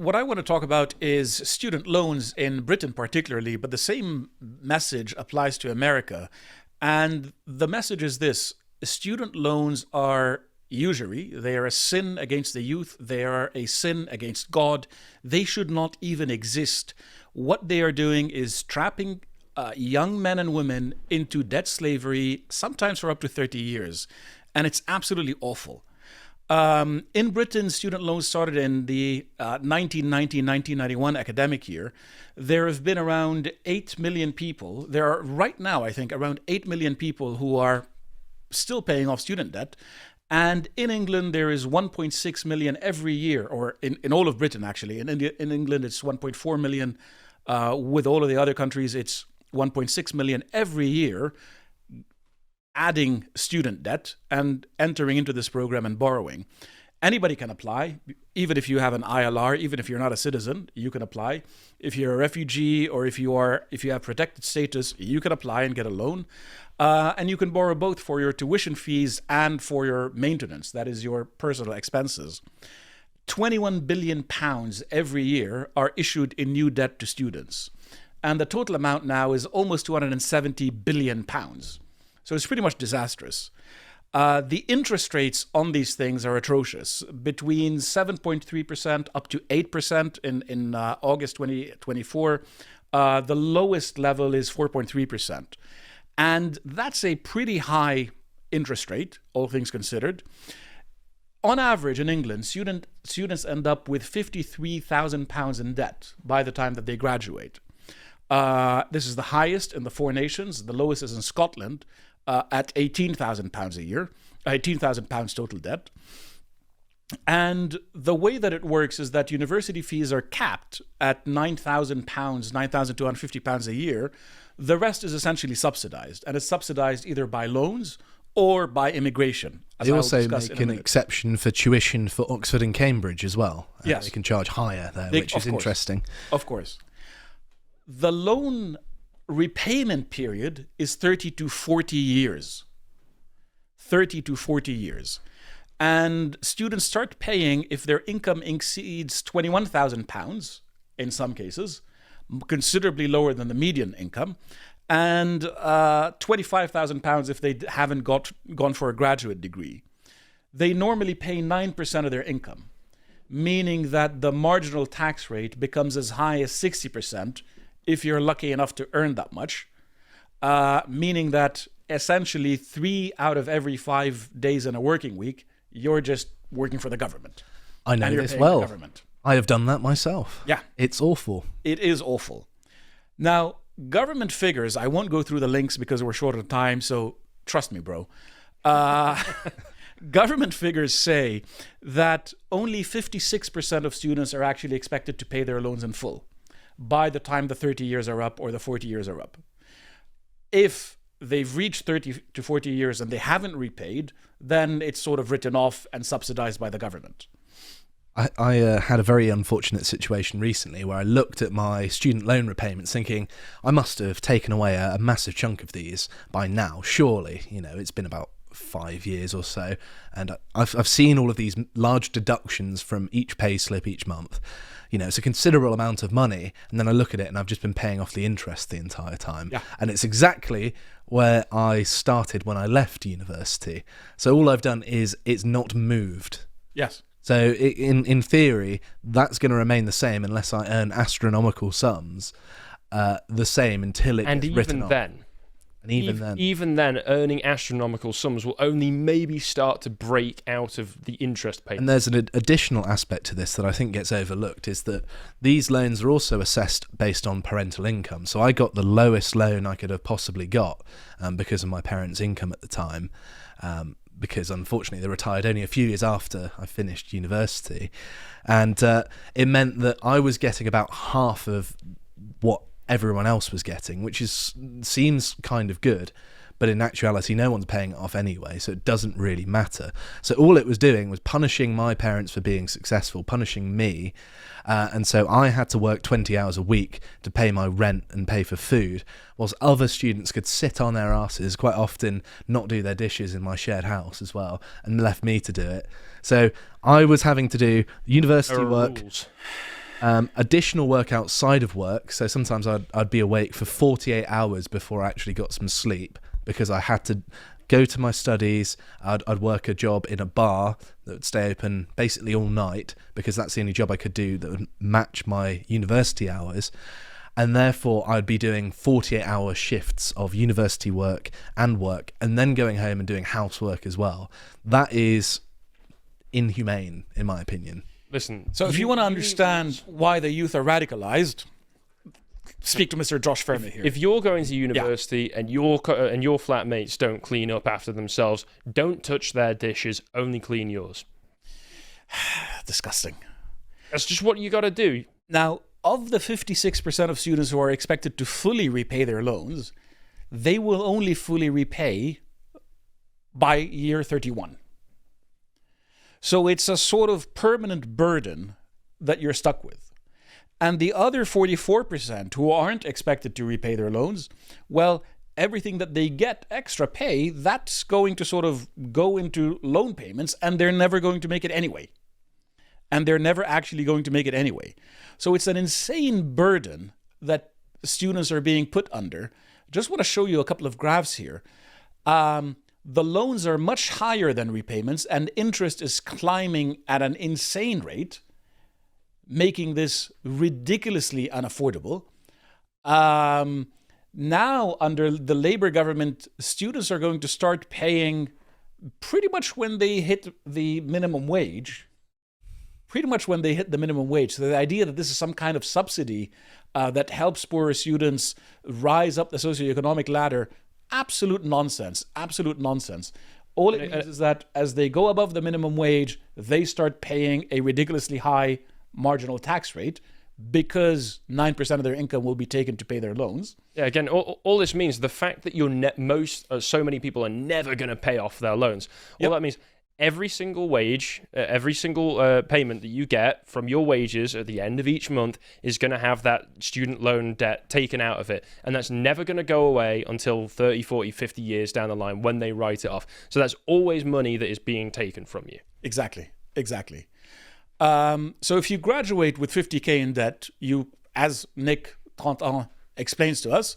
what I want to talk about is student loans in Britain particularly, but the same message applies to America. And the message is this: student loans are usury. They are a sin against the youth. They are a sin against God. They should not even exist. What they are doing is trapping young men and women into debt slavery, sometimes for up to 30 years. And it's absolutely awful. In Britain, student loans started in the 1990-1991 academic year. There have been around 8 million people. There are right now, I think, around 8 million people who are still paying off student debt. And in England, there is 1.6 million every year, or in all of Britain, actually. In England, it's 1.4 million. With all of the other countries, it's 1.6 million every year, adding student debt and entering into this program and borrowing. Anybody can apply, even if you have an ILR, even if you're not a citizen, you can apply. If you're a refugee or if you have protected status, you can apply and get a loan. And you can borrow both for your tuition fees and for your maintenance, that is your personal expenses. 21 billion pounds every year are issued in new debt to students. And the total amount now is almost 270 billion pounds. So it's pretty much disastrous. The interest rates on these things are atrocious, between 7.3% up to 8% in August 2024. The lowest level is 4.3%. And that's a pretty high interest rate, all things considered. On average in England, students end up with £53,000 in debt by the time that they graduate. This is the highest in the four nations. The lowest is in Scotland, at £18,000 a year, £18,000 total debt. And the way that it works is that university fees are capped at £9,000, £9,250 a year. The rest is essentially subsidized, and it's subsidized either by loans or by immigration. They also make an exception for tuition for Oxford and Cambridge as well. Yes. They can charge higher there, which is interesting. Of course. The loan repayment period is 30 to 40 years. 30 to 40 years. And students start paying if their income exceeds £21,000 in some cases, considerably lower than the median income, and £25,000 if they haven't gone for a graduate degree. They normally pay 9% of their income, meaning that the marginal tax rate becomes as high as 60% if you're lucky enough to earn that much, meaning that essentially 3 out of every 5 days in a working week, you're just working for the government. I know this well. I have done that myself. Yeah. It's awful. It is awful. Now, government figures, I won't go through the links because we're short on time, so trust me, bro. Government figures say that only 56% of students are actually expected to pay their loans in full by the time the 30 years are up or the 40 years are up. If they've reached 30 to 40 years and they haven't repaid, then it's sort of written off and subsidized by the government. I had a very unfortunate situation recently where I looked at my student loan repayments thinking, I must have taken away a massive chunk of these by now, surely. You know, it's been about 5 years or so, and I've seen all of these large deductions from each pay slip each month. You know, it's a considerable amount of money, and then I look at it and I've just been paying off the interest the entire time. Yeah. And it's exactly where I started when I left university. So all I've done is it's not moved. Yes. So in theory, that's going to remain the same unless I earn astronomical sums, the same until it gets written off. And even then, earning astronomical sums will only maybe start to break out of the interest payment. And there's an additional aspect to this that I think gets overlooked, is that these loans are also assessed based on parental income. So I got the lowest loan I could have possibly got because of my parents' income at the time, because unfortunately they retired only a few years after I finished university. And it meant that I was getting about half of what everyone else was getting, which seems kind of good, but in actuality no one's paying it off anyway, so it doesn't really matter. So all it was doing was punishing my parents for being successful, punishing me, and so I had to work 20 hours a week to pay my rent and pay for food, whilst other students could sit on their asses, quite often not do their dishes in my shared house as well, and left me to do it. So I was having to do university work. Additional work outside of work. So sometimes I'd be awake for 48 hours before I actually got some sleep because I had to go to my studies. I'd work a job in a bar that would stay open basically all night because that's the only job I could do that would match my university hours. And therefore, I'd be doing 48-hour shifts of university work, and then going home and doing housework as well. That is inhumane, in my opinion. Listen, so if you want to understand why the youth are radicalized, speak to Mr. Josh Fermi here. If you're going to university and your flatmates don't clean up after themselves, don't touch their dishes, only clean yours. Disgusting. That's just what you got to do. Now, of the 56% of students who are expected to fully repay their loans, they will only fully repay by year 31. So it's a sort of permanent burden that you're stuck with. And the other 44% who aren't expected to repay their loans, well, everything that they get extra pay, that's going to sort of go into loan payments, and they're never going to make it anyway. And they're never actually going to make it anyway. So it's an insane burden that students are being put under. Just want to show you a couple of graphs here. The loans are much higher than repayments, and interest is climbing at an insane rate, making this ridiculously unaffordable. Now, under the Labour government, students are going to start paying pretty much when they hit the minimum wage. So the idea that this is some kind of subsidy that helps poorer students rise up the socioeconomic ladder, absolute nonsense. All it means is that as they go above the minimum wage, they start paying a ridiculously high marginal tax rate because 9% of their income will be taken to pay their loans. Yeah, again, all this means, the fact that so many people are never going to pay off their loans. All that means, every single wage, every single payment that you get from your wages at the end of each month is going to have that student loan debt taken out of it. And that's never going to go away until 30, 40, 50 years down the line when they write it off. So that's always money that is being taken from you. Exactly. So if you graduate with 50K in debt, you, as Nick 30 ans explains to us,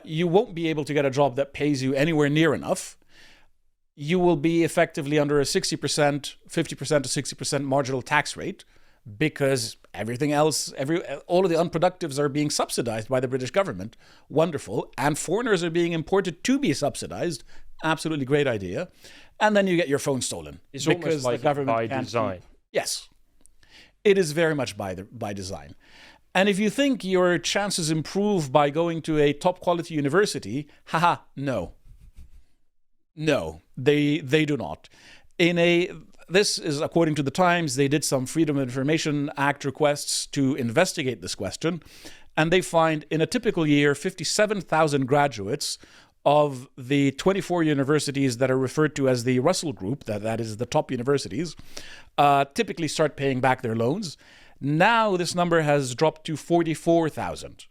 you won't be able to get a job that pays you anywhere near enough. You will be effectively under a 50% to 60% marginal tax rate because everything else, all of the unproductives are being subsidized by the British government. Wonderful. And foreigners are being imported to be subsidized. Absolutely great idea. And then you get your phone stolen. It's almost like the government by design. Yes. It is very much by design. And if you think your chances improve by going to a top quality university, no, they do not. This is according to the Times. They did some Freedom of Information Act requests to investigate this question, and they find in a typical year, 57,000 graduates of the 24 universities that are referred to as the Russell Group, that is the top universities, typically start paying back their loans. Now this number has dropped to 44,000.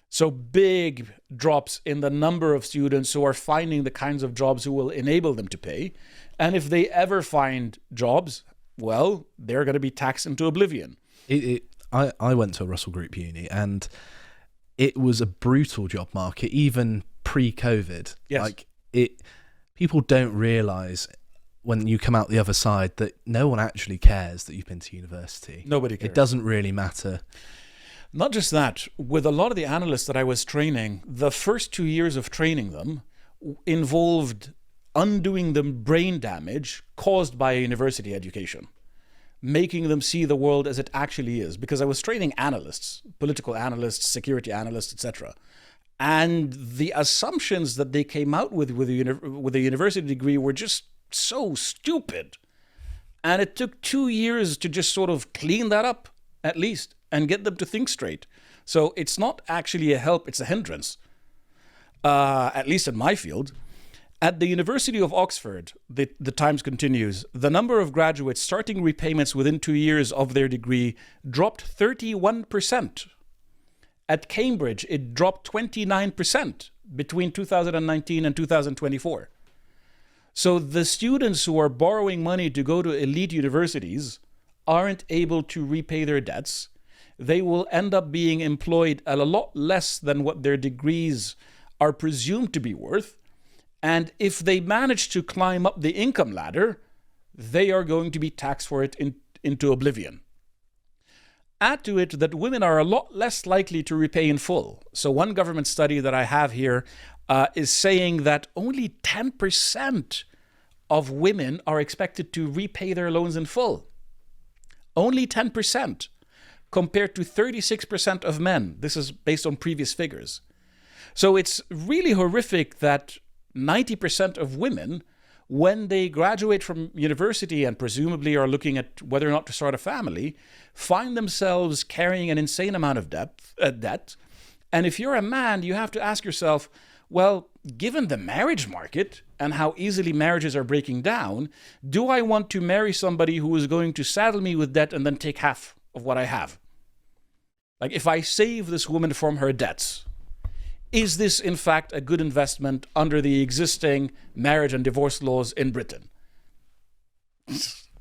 So big drops in the number of students who are finding the kinds of jobs who will enable them to pay. And if they ever find jobs, well, they're going to be taxed into oblivion. I went to a Russell Group uni, and it was a brutal job market, even pre-COVID. Yes. People don't realise when you come out the other side that no one actually cares that you've been to university. Nobody cares. It doesn't really matter. Not just that, with a lot of the analysts that I was training, the first 2 years of training them involved undoing the brain damage caused by a university education, making them see the world as it actually is. Because I was training analysts, political analysts, security analysts, etc. And the assumptions that they came out with a university degree were just so stupid. And it took 2 years to just sort of clean that up, at least, and get them to think straight. So it's not actually a help, it's a hindrance, at least in my field. At the University of Oxford, the Times continues, the number of graduates starting repayments within 2 years of their degree dropped 31%. At Cambridge, it dropped 29% between 2019 and 2024. So the students who are borrowing money to go to elite universities aren't able to repay their debts. They will end up being employed at a lot less than what their degrees are presumed to be worth. And if they manage to climb up the income ladder, they are going to be taxed for it into oblivion. Add to it that women are a lot less likely to repay in full. So one government study that I have here is saying that only 10% of women are expected to repay their loans in full. Only 10%, compared to 36% of men. This is based on previous figures. So it's really horrific that 90% of women, when they graduate from university and presumably are looking at whether or not to start a family, find themselves carrying an insane amount of debt. And if you're a man, you have to ask yourself, well, given the marriage market and how easily marriages are breaking down, do I want to marry somebody who is going to saddle me with debt and then take half of what I have? Like, if I save this woman from her debts, is this in fact a good investment under the existing marriage and divorce laws in Britain?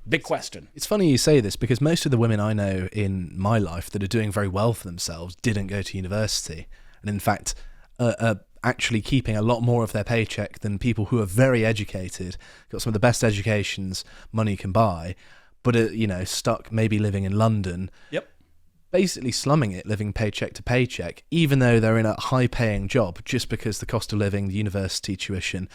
Big question. It's funny you say this, because most of the women I know in my life that are doing very well for themselves didn't go to university, and in fact are actually keeping a lot more of their paycheck than people who are very educated, got some of the best educations money can buy, but are, stuck maybe living in London. Yep. Basically slumming it, living paycheck to paycheck, even though they're in a high-paying job, just because the cost of living, the university tuition,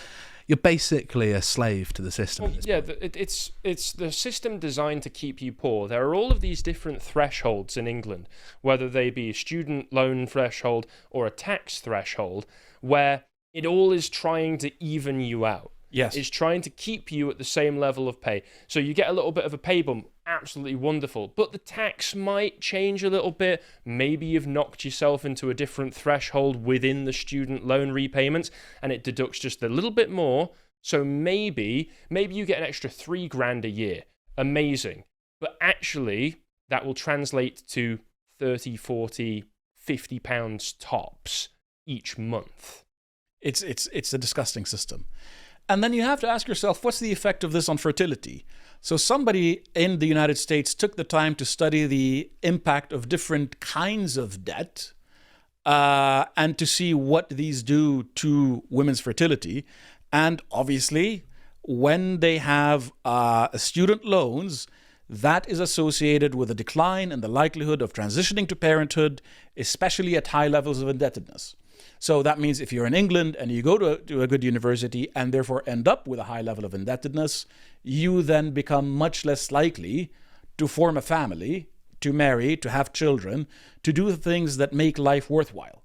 you're basically a slave to the system. Well, yeah, it's the system designed to keep you poor. There are all of these different thresholds in England, whether they be a student loan threshold or a tax threshold, where it all is trying to even you out. Yes. It's trying to keep you at the same level of pay. So you get a little bit of a pay bump, absolutely wonderful. But the tax might change a little bit. Maybe you've knocked yourself into a different threshold within the student loan repayments, and it deducts just a little bit more. So maybe you get an extra $3,000 a year. Amazing. But actually, that will translate to 30, 40, 50 pounds tops each month. It's a disgusting system. And then you have to ask yourself, what's the effect of this on fertility? So somebody in the United States took the time to study the impact of different kinds of debt and to see what these do to women's fertility. And obviously, when they have student loans, that is associated with a decline in the likelihood of transitioning to parenthood, especially at high levels of indebtedness. So that means if you're in England and you go to a good university and therefore end up with a high level of indebtedness, you then become much less likely to form a family, to marry, to have children, to do the things that make life worthwhile.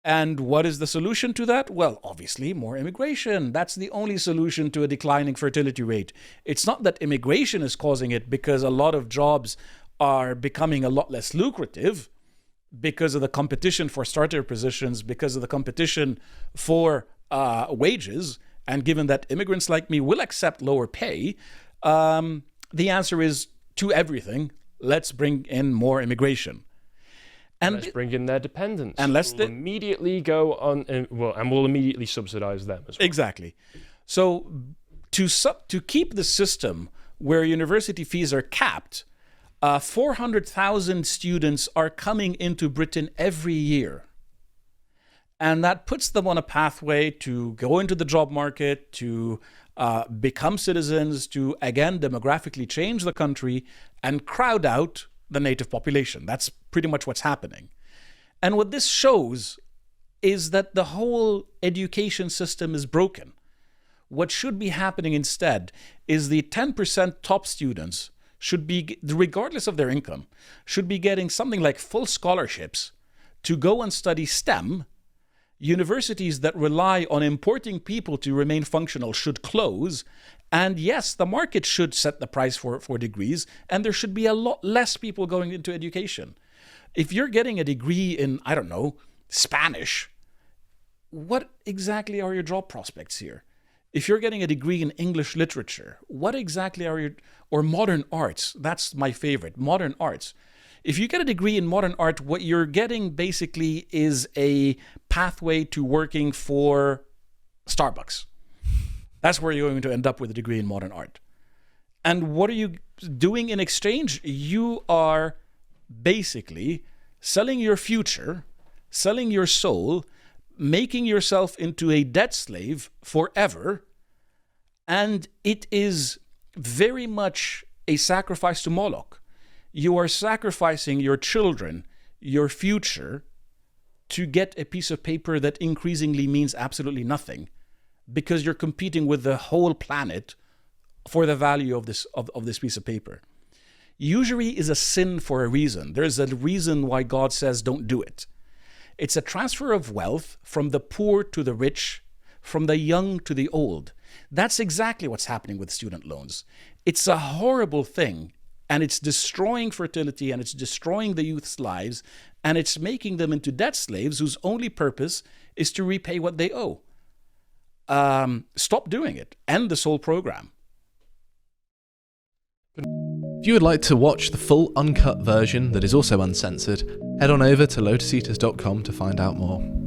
And what is the solution to that? Well, obviously, more immigration. That's the only solution to a declining fertility rate. It's not that immigration is causing it, because a lot of jobs are becoming a lot less lucrative because of the competition for starter positions, because of the competition for wages, and given that immigrants like me will accept lower pay, the answer is to everything, let's bring in more immigration. And let's bring in their dependents. And let's immediately go on, and we'll immediately subsidize them as well. Exactly. So to keep the system where university fees are capped, 400,000 students are coming into Britain every year. And that puts them on a pathway to go into the job market, to become citizens, to, again, demographically change the country and crowd out the native population. That's pretty much what's happening. And what this shows is that the whole education system is broken. What should be happening instead is the 10% top students should be, regardless of their income, should be getting something like full scholarships to go and study STEM. Universities that rely on importing people to remain functional should close. And yes, the market should set the price for degrees, and there should be a lot less people going into education. If you're getting a degree in, I don't know, Spanish, what exactly are your job prospects here? If you're getting a degree in English literature, what exactly are your, or modern arts, that's my favorite, modern arts. If you get a degree in modern art, what you're getting basically is a pathway to working for Starbucks. That's where you're going to end up with a degree in modern art. And what are you doing in exchange? You are basically selling your future, selling your soul, making yourself into a debt slave forever. And it is very much a sacrifice to Moloch. You are sacrificing your children, your future, to get a piece of paper that increasingly means absolutely nothing, because you're competing with the whole planet for the value of this piece of paper. Usury is a sin for a reason. There's a reason why God says don't do it. It's a transfer of wealth from the poor to the rich, from the young to the old. That's exactly what's happening with student loans. It's a horrible thing, and it's destroying fertility, and it's destroying the youth's lives, and it's making them into debt slaves whose only purpose is to repay what they owe. Stop doing it. End this whole program. If you would like to watch the full uncut version that is also uncensored, head on over to lotuseaters.com to find out more.